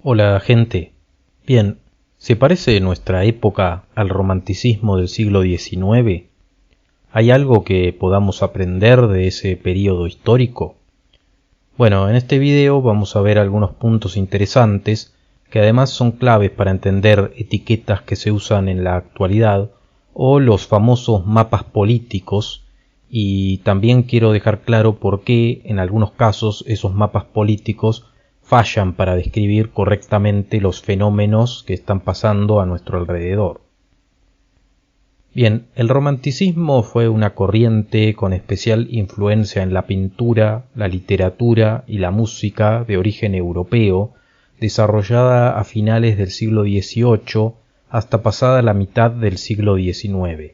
Hola gente. Bien, ¿se parece nuestra época al romanticismo del siglo XIX? ¿Hay algo que podamos aprender de ese periodo histórico? Bueno, en este video vamos a ver algunos puntos interesantes que además son claves para entender etiquetas que se usan en la actualidad o los famosos mapas políticos, y también quiero dejar claro por qué en algunos casos esos mapas políticos fallan para describir correctamente los fenómenos que están pasando a nuestro alrededor. Bien, el romanticismo fue una corriente con especial influencia en la pintura, la literatura y la música de origen europeo, desarrollada a finales del siglo XVIII hasta pasada la mitad del siglo XIX.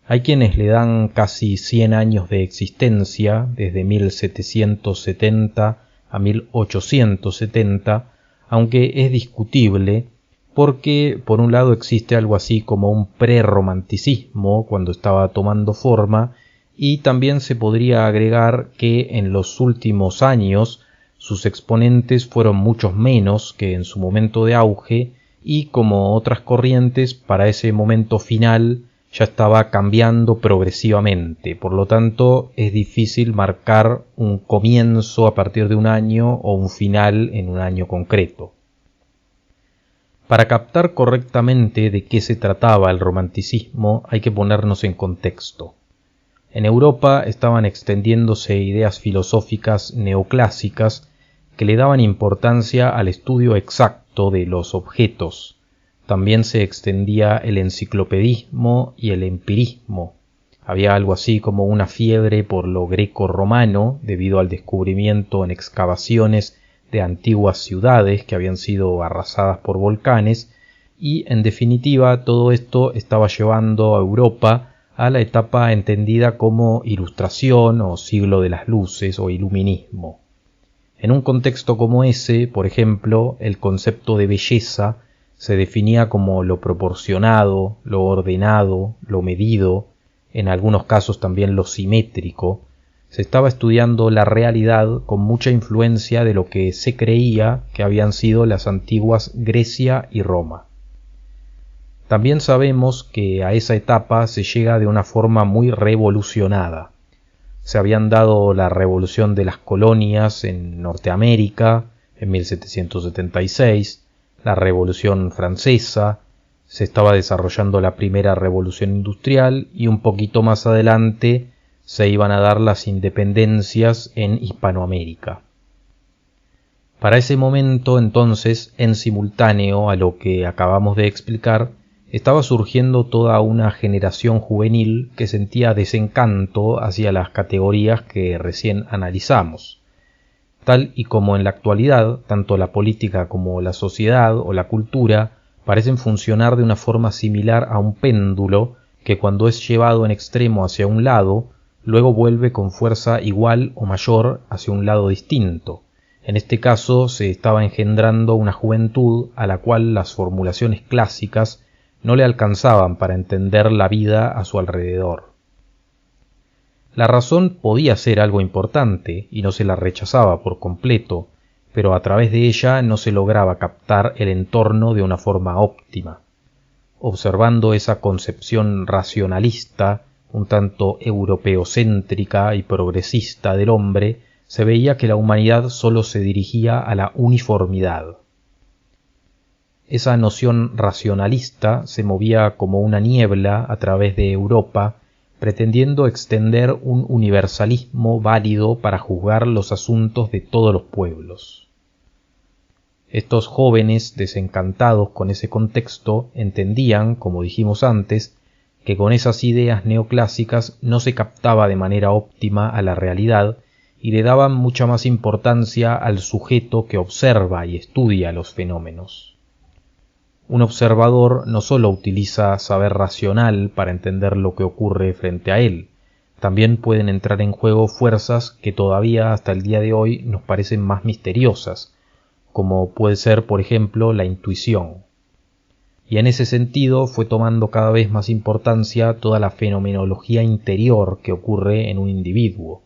Hay quienes le dan casi 100 años de existencia, desde 1770 a 1870, aunque es discutible porque por un lado existe algo así como un prerromanticismo cuando estaba tomando forma, y también se podría agregar que en los últimos años sus exponentes fueron muchos menos que en su momento de auge, y como otras corrientes para ese momento final ya estaba cambiando progresivamente. Por lo tanto, es difícil marcar un comienzo a partir de un año o un final en un año concreto. Para captar correctamente de qué se trataba el romanticismo hay que ponernos en contexto. En Europa estaban extendiéndose ideas filosóficas neoclásicas que le daban importancia al estudio exacto de los objetos. También se extendía el enciclopedismo y el empirismo. Había algo así como una fiebre por lo greco-romano debido al descubrimiento en excavaciones de antiguas ciudades que habían sido arrasadas por volcanes, y en definitiva todo esto estaba llevando a Europa a la etapa entendida como Ilustración o Siglo de las Luces o Iluminismo. En un contexto como ese, por ejemplo, el concepto de belleza se definía como lo proporcionado, lo ordenado, lo medido, en algunos casos también lo simétrico. Se estaba estudiando la realidad con mucha influencia de lo que se creía que habían sido las antiguas Grecia y Roma. También sabemos que a esa etapa se llega de una forma muy revolucionada. Se habían dado la revolución de las colonias en Norteamérica en 1776, la Revolución Francesa, se estaba desarrollando la primera revolución industrial y un poquito más adelante se iban a dar las independencias en Hispanoamérica. Para ese momento, entonces, en simultáneo a lo que acabamos de explicar, estaba surgiendo toda una generación juvenil que sentía desencanto hacia las categorías que recién analizamos. Tal y como en la actualidad, tanto la política como la sociedad o la cultura parecen funcionar de una forma similar a un péndulo que cuando es llevado en extremo hacia un lado, luego vuelve con fuerza igual o mayor hacia un lado distinto. En este caso se estaba engendrando una juventud a la cual las formulaciones clásicas no le alcanzaban para entender la vida a su alrededor. La razón podía ser algo importante y no se la rechazaba por completo, pero a través de ella no se lograba captar el entorno de una forma óptima. Observando esa concepción racionalista, un tanto europeocéntrica y progresista del hombre, se veía que la humanidad solo se dirigía a la uniformidad. Esa noción racionalista se movía como una niebla a través de Europa, pretendiendo extender un universalismo válido para juzgar los asuntos de todos los pueblos. Estos jóvenes, desencantados con ese contexto, entendían, como dijimos antes, que con esas ideas neoclásicas no se captaba de manera óptima a la realidad y le daban mucha más importancia al sujeto que observa y estudia los fenómenos. Un observador no solo utiliza saber racional para entender lo que ocurre frente a él, también pueden entrar en juego fuerzas que todavía hasta el día de hoy nos parecen más misteriosas, como puede ser, por ejemplo, la intuición. Y en ese sentido fue tomando cada vez más importancia toda la fenomenología interior que ocurre en un individuo,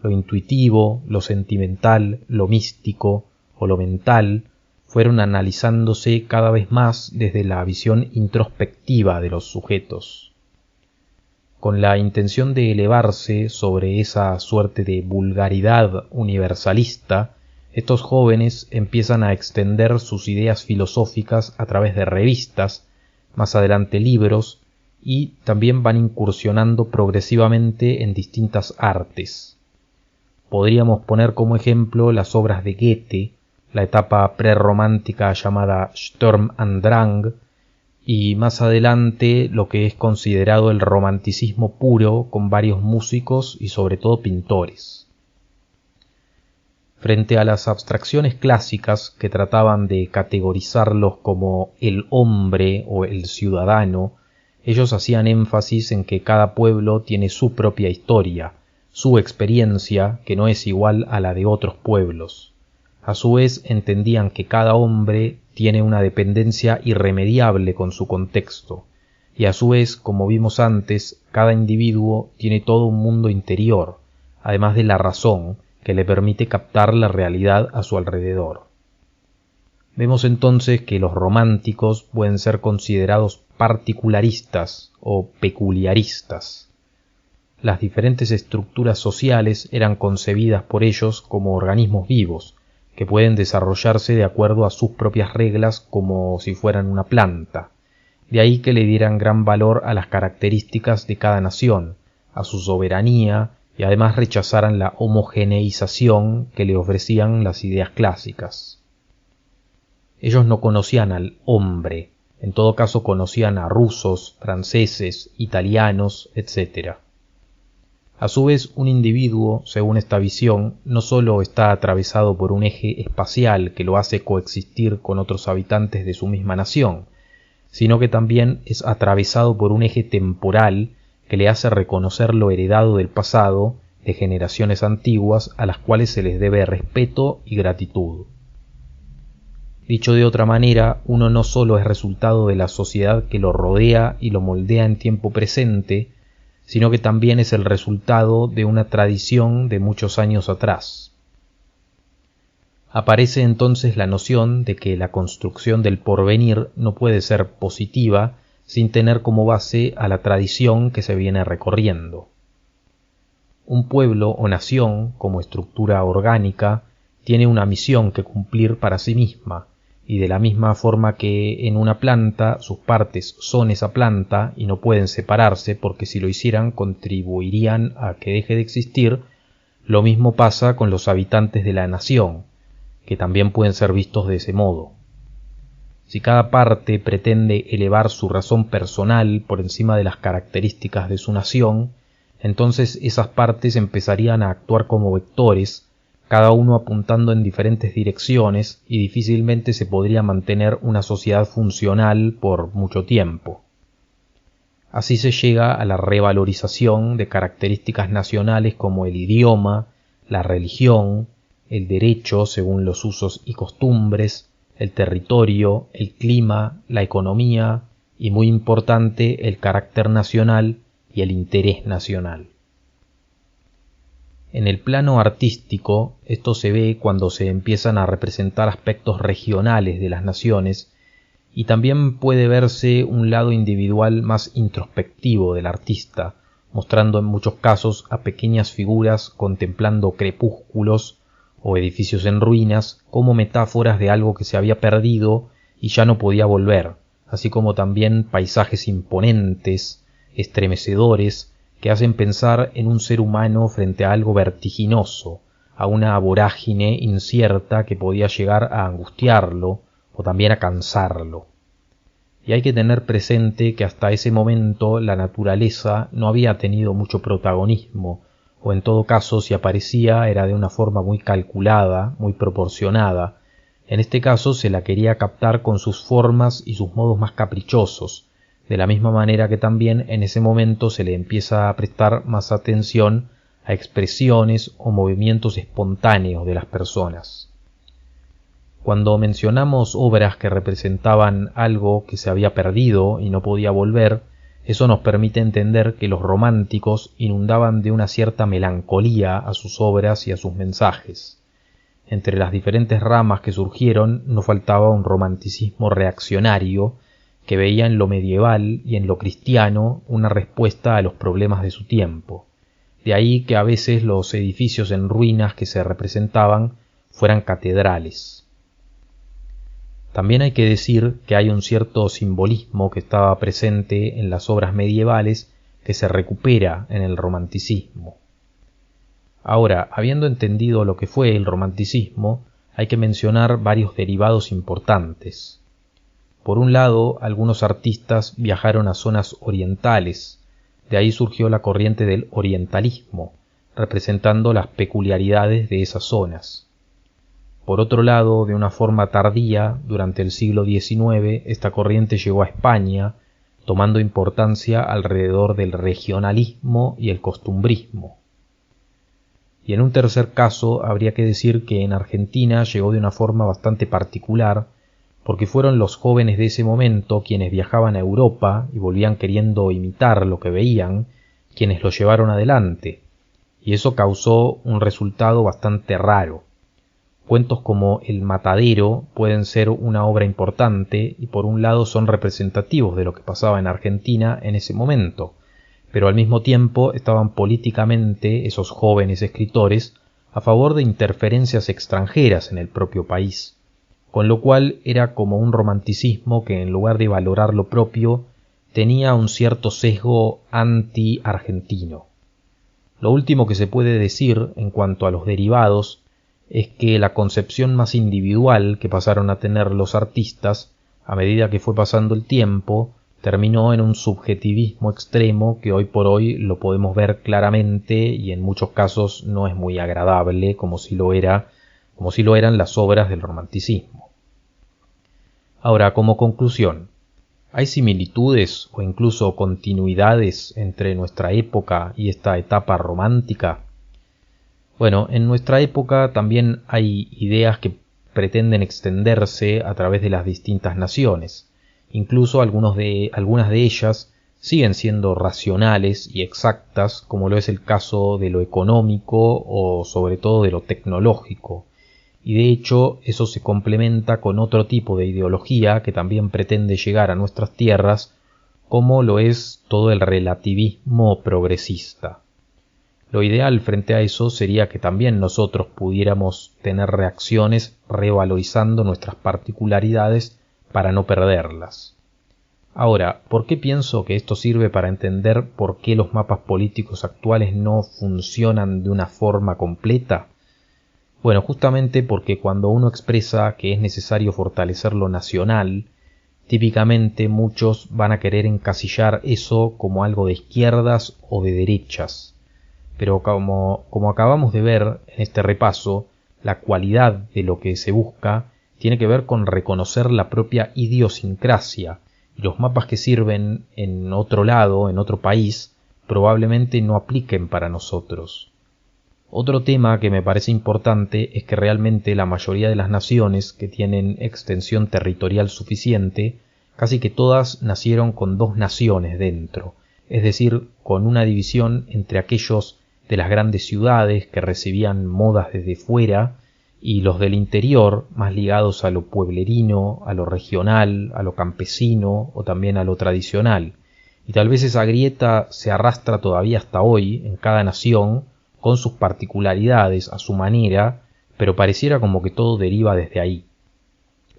lo intuitivo, lo sentimental, lo místico o lo mental, fueron analizándose cada vez más desde la visión introspectiva de los sujetos. Con la intención de elevarse sobre esa suerte de vulgaridad universalista, estos jóvenes empiezan a extender sus ideas filosóficas a través de revistas, más adelante libros, y también van incursionando progresivamente en distintas artes. Podríamos poner como ejemplo las obras de Goethe, la etapa prerromántica llamada Sturm und Drang, y más adelante lo que es considerado el romanticismo puro con varios músicos y sobre todo pintores. Frente a las abstracciones clásicas que trataban de categorizarlos como el hombre o el ciudadano, ellos hacían énfasis en que cada pueblo tiene su propia historia, su experiencia que no es igual a la de otros pueblos. A su vez entendían que cada hombre tiene una dependencia irremediable con su contexto, y a su vez, como vimos antes, cada individuo tiene todo un mundo interior, además de la razón, que le permite captar la realidad a su alrededor. Vemos entonces que los románticos pueden ser considerados particularistas o peculiaristas. Las diferentes estructuras sociales eran concebidas por ellos como organismos vivos, que pueden desarrollarse de acuerdo a sus propias reglas como si fueran una planta. De ahí que le dieran gran valor a las características de cada nación, a su soberanía, y además rechazaran la homogeneización que le ofrecían las ideas clásicas. Ellos no conocían al hombre, en todo caso conocían a rusos, franceses, italianos, etc. A su vez, un individuo, según esta visión, no solo está atravesado por un eje espacial que lo hace coexistir con otros habitantes de su misma nación, sino que también es atravesado por un eje temporal que le hace reconocer lo heredado del pasado de generaciones antiguas a las cuales se les debe respeto y gratitud. Dicho de otra manera, uno no solo es resultado de la sociedad que lo rodea y lo moldea en tiempo presente, sino que también es el resultado de una tradición de muchos años atrás. Aparece entonces la noción de que la construcción del porvenir no puede ser positiva sin tener como base a la tradición que se viene recorriendo. Un pueblo o nación, como estructura orgánica, tiene una misión que cumplir para sí misma, y de la misma forma que en una planta sus partes son esa planta y no pueden separarse porque si lo hicieran contribuirían a que deje de existir, lo mismo pasa con los habitantes de la nación, que también pueden ser vistos de ese modo. Si cada parte pretende elevar su razón personal por encima de las características de su nación, entonces esas partes empezarían a actuar como vectores, cada uno apuntando en diferentes direcciones, y difícilmente se podría mantener una sociedad funcional por mucho tiempo. Así se llega a la revalorización de características nacionales como el idioma, la religión, el derecho según los usos y costumbres, el territorio, el clima, la economía y, muy importante, el carácter nacional y el interés nacional. En el plano artístico, esto se ve cuando se empiezan a representar aspectos regionales de las naciones, y también puede verse un lado individual más introspectivo del artista, mostrando en muchos casos a pequeñas figuras contemplando crepúsculos o edificios en ruinas como metáforas de algo que se había perdido y ya no podía volver, así como también paisajes imponentes, estremecedores, que hacen pensar en un ser humano frente a algo vertiginoso, a una vorágine incierta que podía llegar a angustiarlo o también a cansarlo. Y hay que tener presente que hasta ese momento la naturaleza no había tenido mucho protagonismo, o en todo caso si aparecía era de una forma muy calculada, muy proporcionada. En este caso se la quería captar con sus formas y sus modos más caprichosos, de la misma manera que también en ese momento se le empieza a prestar más atención a expresiones o movimientos espontáneos de las personas. Cuando mencionamos obras que representaban algo que se había perdido y no podía volver, eso nos permite entender que los románticos inundaban de una cierta melancolía a sus obras y a sus mensajes. entre las diferentes ramas que surgieron no faltaba un romanticismo reaccionario que veía en lo medieval y en lo cristiano una respuesta a los problemas de su tiempo. De ahí que a veces los edificios en ruinas que se representaban fueran catedrales. También hay que decir que hay un cierto simbolismo que estaba presente en las obras medievales que se recupera en el romanticismo. Ahora, habiendo entendido lo que fue el romanticismo, hay que mencionar varios derivados importantes. Por un lado, algunos artistas viajaron a zonas orientales, de ahí surgió la corriente del orientalismo, representando las peculiaridades de esas zonas. Por otro lado, de una forma tardía, durante el siglo XIX, esta corriente llegó a España, tomando importancia alrededor del regionalismo y el costumbrismo. Y en un tercer caso, habría que decir que en Argentina llegó de una forma bastante particular, porque fueron los jóvenes de ese momento quienes viajaban a Europa y volvían queriendo imitar lo que veían, quienes lo llevaron adelante, y eso causó un resultado bastante raro. Cuentos como El Matadero pueden ser una obra importante y por un lado son representativos de lo que pasaba en Argentina en ese momento, pero al mismo tiempo estaban políticamente esos jóvenes escritores a favor de interferencias extranjeras en el propio país, con lo cual era como un romanticismo que en lugar de valorar lo propio tenía un cierto sesgo anti-argentino. Lo último que se puede decir en cuanto a los derivados es que la concepción más individual que pasaron a tener los artistas a medida que fue pasando el tiempo terminó en un subjetivismo extremo que hoy por hoy lo podemos ver claramente y en muchos casos no es muy agradable como si lo eran las obras del romanticismo. Ahora, como conclusión, ¿hay similitudes o incluso continuidades entre nuestra época y esta etapa romántica? Bueno, en nuestra época también hay ideas que pretenden extenderse a través de las distintas naciones. Incluso algunas de ellas siguen siendo racionales y exactas, como lo es el caso de lo económico o sobre todo de lo tecnológico. Y de hecho eso se complementa con otro tipo de ideología que también pretende llegar a nuestras tierras, como lo es todo el relativismo progresista. Lo ideal frente a eso sería que también nosotros pudiéramos tener reacciones revalorizando nuestras particularidades para no perderlas. Ahora, ¿por qué pienso que esto sirve para entender por qué los mapas políticos actuales no funcionan de una forma completa? Bueno, justamente porque cuando uno expresa que es necesario fortalecer lo nacional, típicamente muchos van a querer encasillar eso como algo de izquierdas o de derechas. Pero como acabamos de ver en este repaso, la cualidad de lo que se busca tiene que ver con reconocer la propia idiosincrasia, y los mapas que sirven en otro lado, en otro país, probablemente no apliquen para nosotros. Otro tema que me parece importante es que realmente la mayoría de las naciones que tienen extensión territorial suficiente, casi que todas nacieron con dos naciones dentro, es decir, con una división entre aquellos de las grandes ciudades que recibían modas desde fuera y los del interior más ligados a lo pueblerino, a lo regional, a lo campesino o también a lo tradicional. Y tal vez esa grieta se arrastra todavía hasta hoy en cada nación con sus particularidades a su manera, pero pareciera como que todo deriva desde ahí.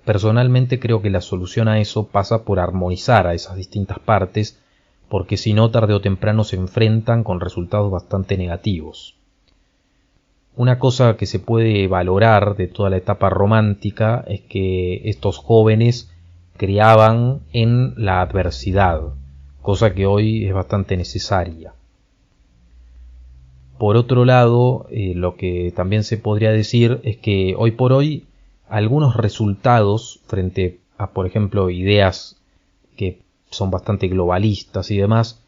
Personalmente creo que la solución a eso pasa por armonizar a esas distintas partes, porque si no tarde o temprano se enfrentan con resultados bastante negativos. Una cosa que se puede valorar de toda la etapa romántica es que estos jóvenes creaban en la adversidad, cosa que hoy es bastante necesaria. Por otro lado, lo que también se podría decir es que hoy por hoy algunos resultados frente a, por ejemplo, ideas que son bastante globalistas y demás,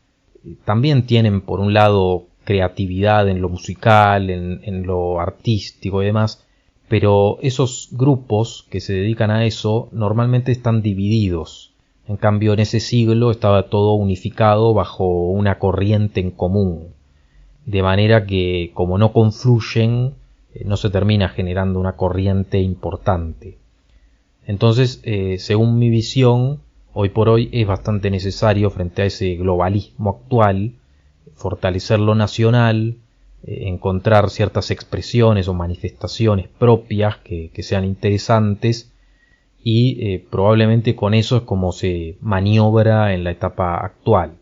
también tienen por un lado creatividad en lo musical, en lo artístico y demás, pero esos grupos que se dedican a eso normalmente están divididos. En cambio, en ese siglo estaba todo unificado bajo una corriente en común, de manera que como no confluyen, no se termina generando una corriente importante. Entonces, según mi visión, hoy por hoy es bastante necesario, frente a ese globalismo actual, fortalecer lo nacional, encontrar ciertas expresiones o manifestaciones propias que sean interesantes, y probablemente con eso es como se maniobra en la etapa actual.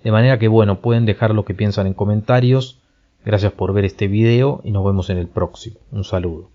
De manera que bueno, pueden dejar lo que piensan en comentarios. Gracias por ver este video y nos vemos en el próximo. Un saludo.